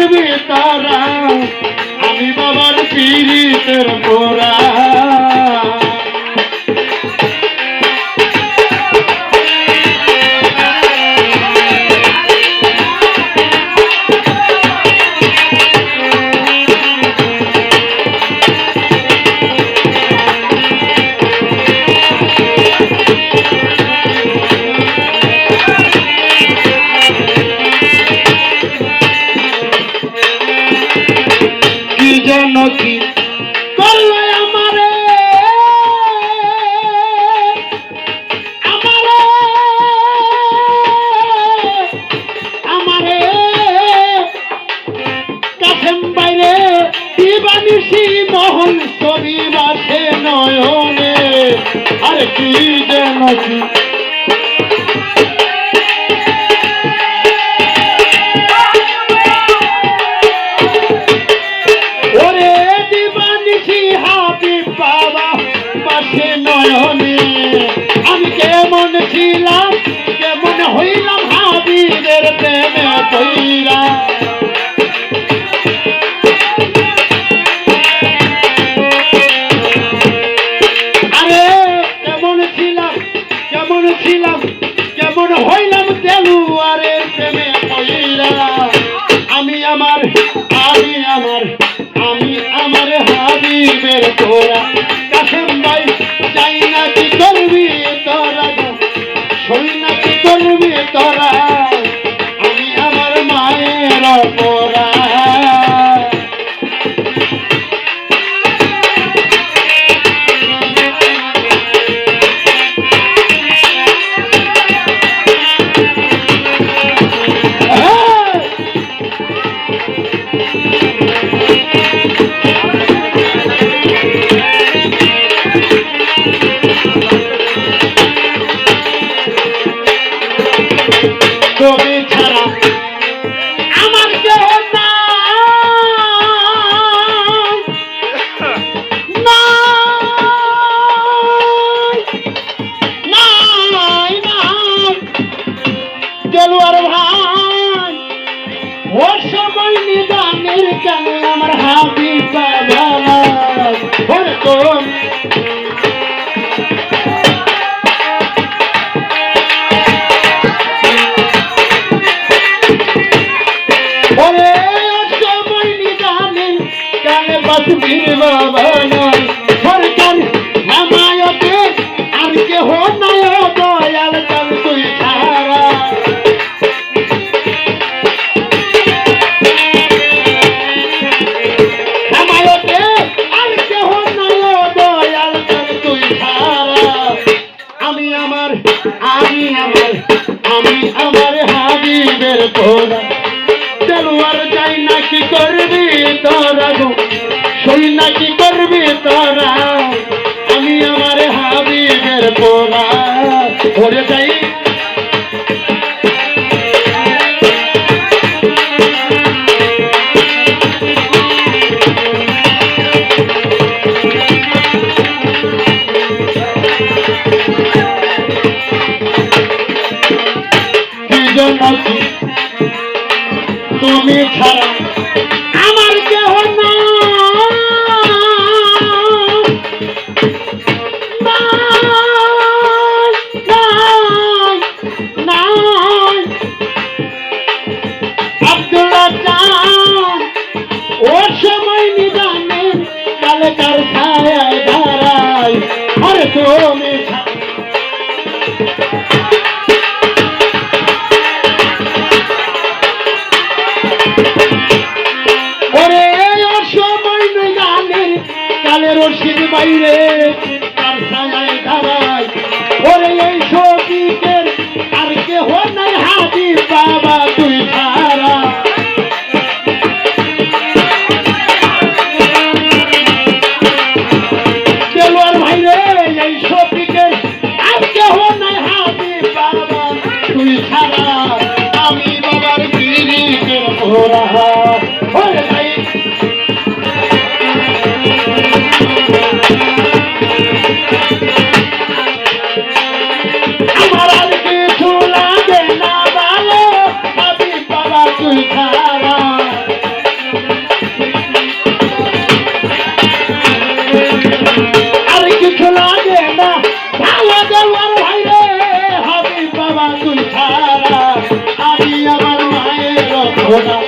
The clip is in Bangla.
করবি তারা আমি বাবার পীড়িতের পোড়া কি করলে আমারে আমারে আমারে কাছেম বাইরে দিবানিসি মোহন ছবি বাসে নয়নে আর কি যেন কি আমি কেমন ছিলাম কেমন হইলাম হাবিবের প্রেমে পইরা আরে কেমন ছিলাম কেমন হইলাম দেলুয়ারের প্রেমে পইরা আমি আমার হাবিবের তোরা কাছেম ভাই চাই না কি করবি তোরা সই না কি করবি তোরা আমি আমার মায়ের পোড়া তুমি ছাড়া আমার কেউ দেলুয়ার ভাই ওর সময় নিদানের কেন আমার হাবিব বাবা বীর বাবা সরকার হেমায়তে আর কেহ নাই দয়াল চাল তুই ছাড়া হেমায়তে আর কেহ নাই দয়াল চাল তুই ছাড়া আমি আমার হাবিবের পোড়া দেলুয়ার যাই না কি করবি তোরা সই না কি করবি তোরা আমি আমার হাবিবের পোড়া ধরে যাই তুমি ছাড়া আমার কেহ না আব্দুল্লাহ চান ওর সময় নিদানে কালে কার ছায়ায় দাঁড়ায় আরে তুমি ওরে ওর সময় নিদানে কালে রশিদ বাইরে কার ছায়ায় দাঁড়ায় ওরে এই শোকিকের আর কেহ নাই হাবিব বাবা তুই ছাড়া দেলুয়ার ভাই রে এই শোকিকের আর কেহ নাই হাবিব বাবা তুই ছাড়া আমি বাবার পীড়িতের পোড়া ওরে ভাই খোদা